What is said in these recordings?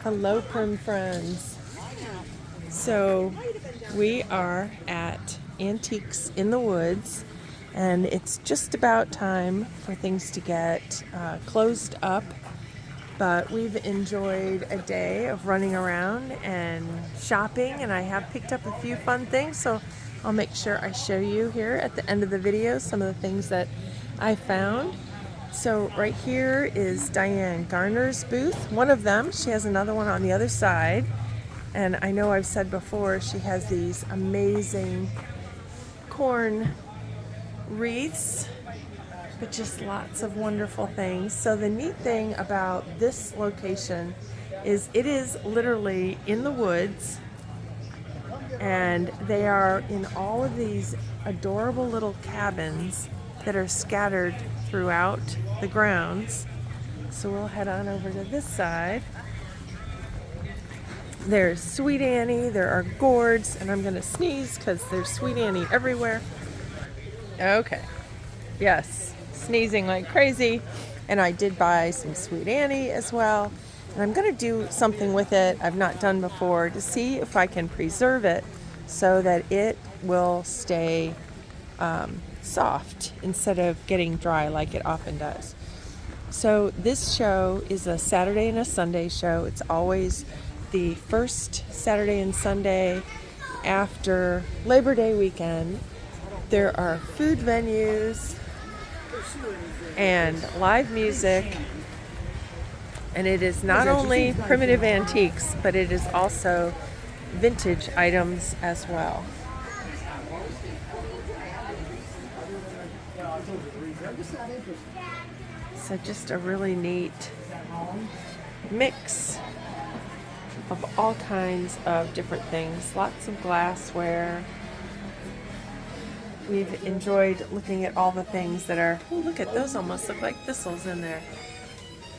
Hello, Prim friends. So we are at Antiques in the Woods, and it's just about time for things to get closed up. But we've enjoyed a day of running around and shopping, and I have picked up a few fun things, so I'll make sure I show you here at the end of the video some of the things that I found. So right here is Diane Garner's booth, one of them. She has another one on the other side, and I know I've said before she has these amazing corn wreaths, but just lots of wonderful things. So the neat thing about this location is it is literally in the woods, and they are in all of these adorable little cabins that are scattered throughout the grounds. So we'll head on over to this side. There's Sweet Annie, there are gourds, and I'm going to sneeze because there's Sweet Annie everywhere. Okay, yes, sneezing like crazy. And I did buy some Sweet Annie as well. And I'm going to do something with it I've not done before to see if I can preserve it so that it will stay soft instead of getting dry like it often does. So this show is a Saturday and a Sunday show. It's always the first Saturday and Sunday after Labor Day weekend. There are food venues and live music, and it is not only primitive antiques, but it is also vintage items as well. So just a really neat mix of all kinds of different things. Lots of glassware. We've enjoyed looking at all the things that are, oh, look at those, almost look like thistles in there,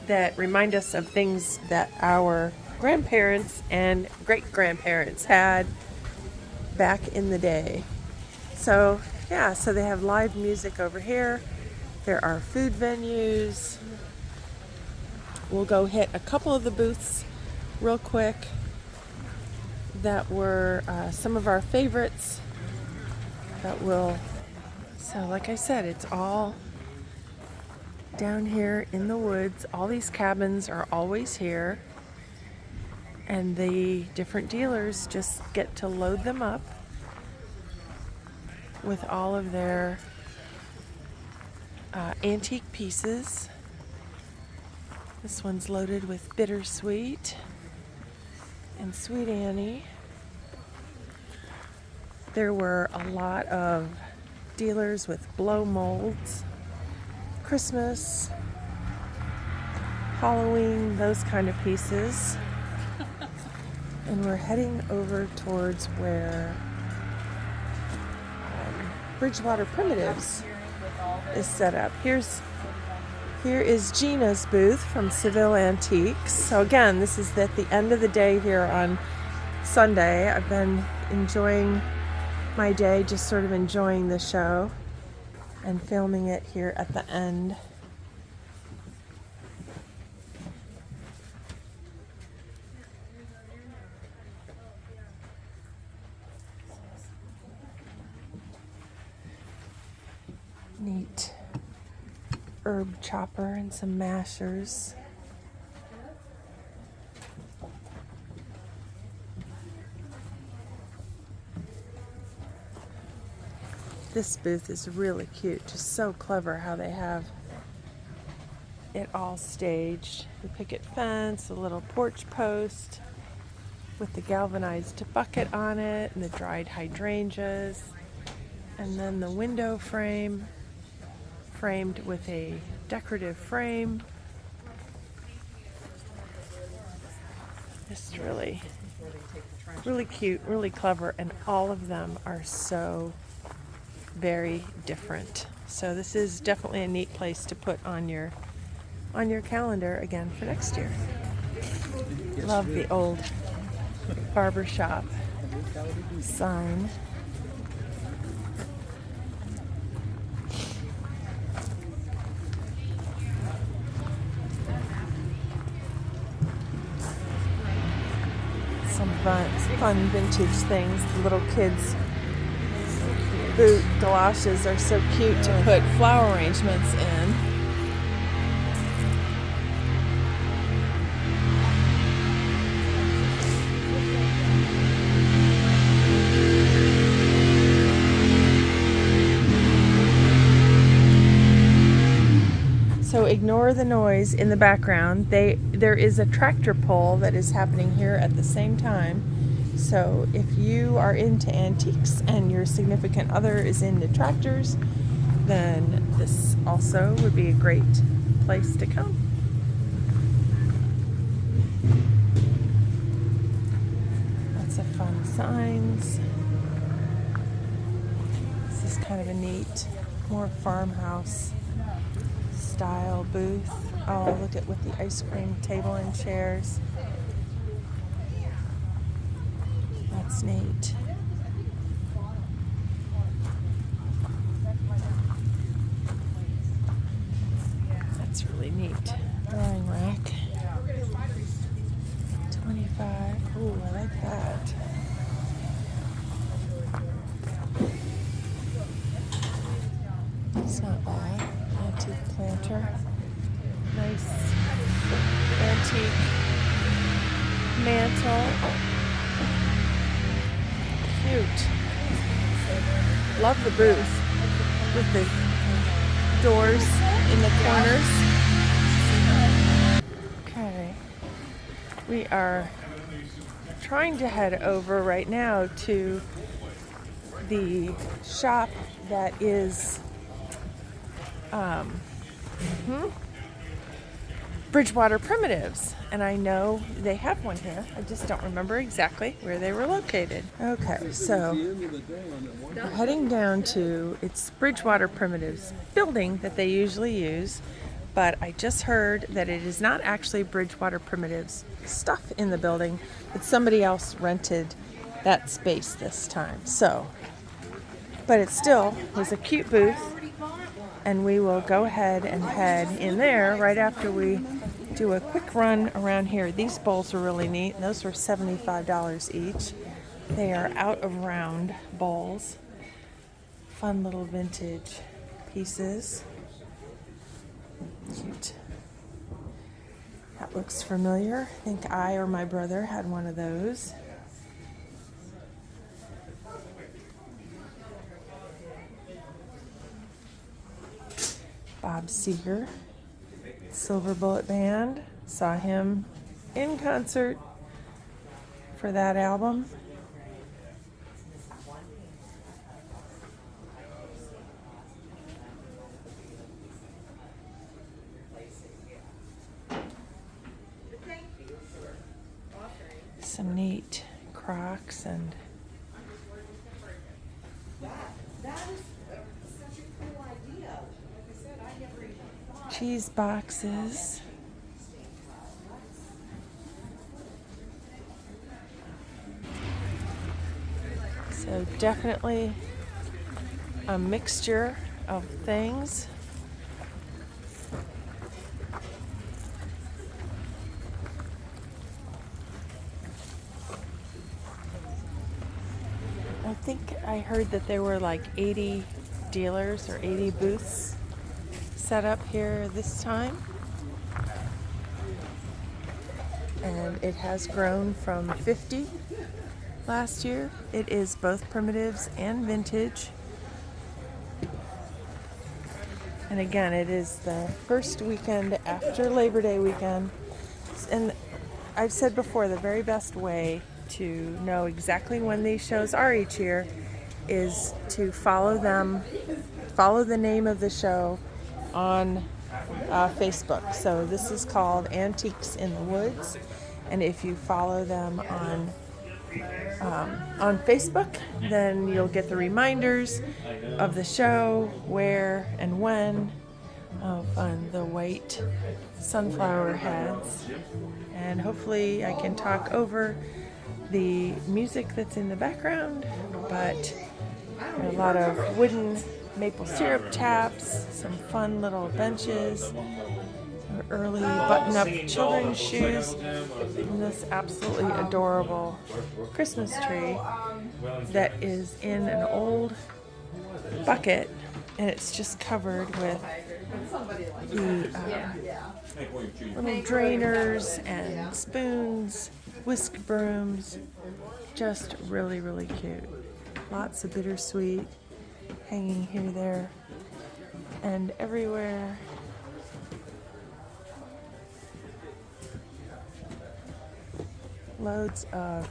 that remind us of things that our grandparents and great-grandparents had back in the day. So yeah, so they have live music over here. There are food venues. We'll go hit a couple of the booths real quick that were some of our favorites that will, so like I said, it's all down here in the woods. All these cabins are always here, and the different dealers just get to load them up with all of their antique pieces. This one's loaded with Bittersweet and Sweet Annie. There were a lot of dealers with blow molds, Christmas, Halloween, those kind of pieces. And we're heading over towards where Bridgewater Primitives is set up. Here is Gina's booth from Seville Antiques. So again, this is at the end of the day here on Sunday. I've been enjoying my day, just sort of enjoying the show and filming it here at the end. Neat herb chopper and some mashers. This booth is really cute, just so clever how they have it all staged. The picket fence, a little porch post with the galvanized bucket on it, and the dried hydrangeas, and then the window frame framed with a decorative frame. Just really cute, really clever, and all of them are so very different. So this is definitely a neat place to put on your calendar again for next year. Love the old barbershop sign. fun vintage things. The little kids' boot galoshes are so cute to put flower arrangements in. So ignore the noise in the background. There is a tractor pull that is happening here at the same time. So if you are into antiques and your significant other is into tractors, then this also would be a great place to come. Lots of fun signs. This is kind of a neat, more farmhouse style booth. Oh, look at with the ice cream table and chairs. That's neat. That's really neat. Drawing rack. 25. Ooh, I like that. It's not bad. Antique planter. Nice antique mantle. Cute. Love the booth with the doors in the corners. Okay. We are trying to head over right now to the shop that is Bridgewater Primitives, and I know they have one here. I just don't remember exactly where they were located. Okay, so we're heading down to, it's Bridgewater Primitives building that they usually use, but I just heard that it is not actually Bridgewater Primitives stuff in the building, but somebody else rented that space this time. So, but it still was a cute booth, and we will go ahead and head in there right after we do a quick run around here. These bowls are really neat. Those were $75 each. They are out of round bowls. Fun little vintage pieces. Cute. That looks familiar. I think I or my brother had one of those. Bob Seger, Silver Bullet Band. Saw him in concert for that album. Some neat Crocs and cheese boxes. So definitely a mixture of things. I think I heard that there were like 80 dealers or 80 booths set up here this time, and it has grown from 50 last year. It is both primitives and vintage, and again, it is the first weekend after Labor Day weekend. And I've said before, the very best way to know exactly when these shows are each year is to follow them, follow the name of the show on Facebook. So this is called Antiques in the Woods, and if you follow them on Facebook, then you'll get the reminders of the show, where and when. Oh, fun, the white sunflower heads, and hopefully I can talk over the music that's in the background, but a lot of wooden maple syrup taps, some fun little benches, early button-up children's shoes, and this absolutely adorable Christmas tree that is in an old bucket, and it's just covered with the little drainers and spoons, whisk brooms. Just really, really cute. Lots of bittersweet hanging here, there, and everywhere. Loads of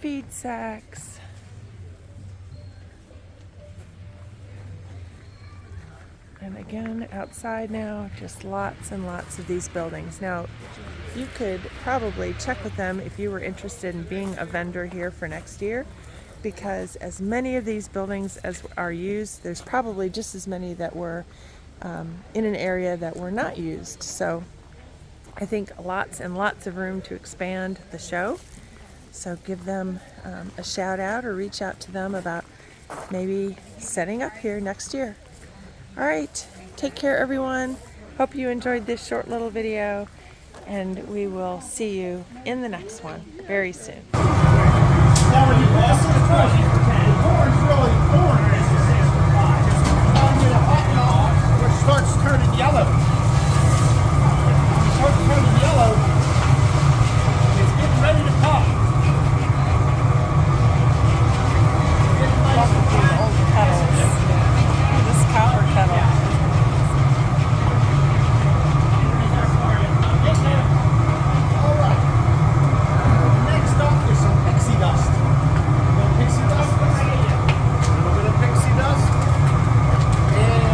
feed sacks. And again, outside now, just lots and lots of these buildings. Now, you could probably check with them if you were interested in being a vendor here for next year, because as many of these buildings as are used, there's probably just as many that were in an area that were not used. So I think lots and lots of room to expand the show. So give them a shout out or reach out to them about maybe setting up here next year. All right, take care everyone. Hope you enjoyed this short little video, and we will see you in the next one very soon. Now when you pass the corn, the corn's really corn. Get a hot dog, which starts turning yellow. When it starts turning yellow, it's getting ready to pop. This copper kettle. Alright. Next up is some pixie dust. Pixie dust. A little bit of pixie dust. And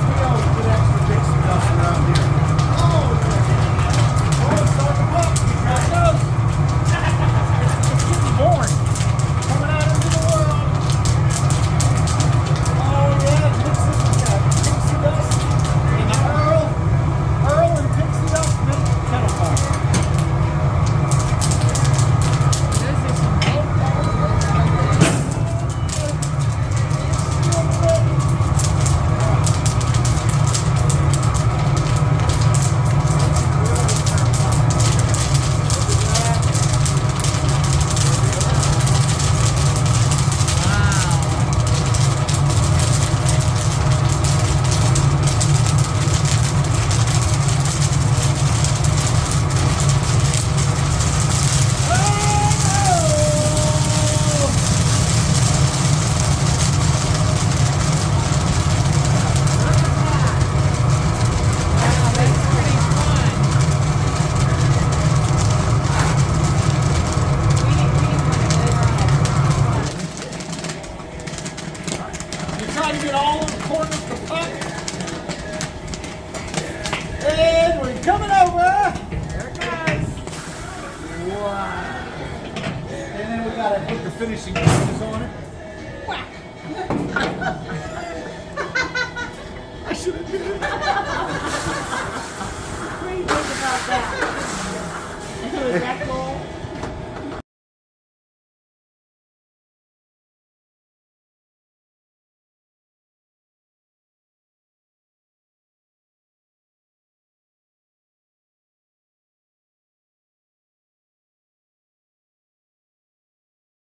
we always put extra pixie dust around here. Oh, it's starting to pop. There it goes. It's getting born. Coming out into the world. Oh yeah, pixie dust. And Earl and pixie dust make kettle corn. Trying to get all of the corners to pop. And we're coming over. There it goes. Wow. And then we gotta put the finishing touches on it. Whack. I should have did it. What do you think about that? Is that cool?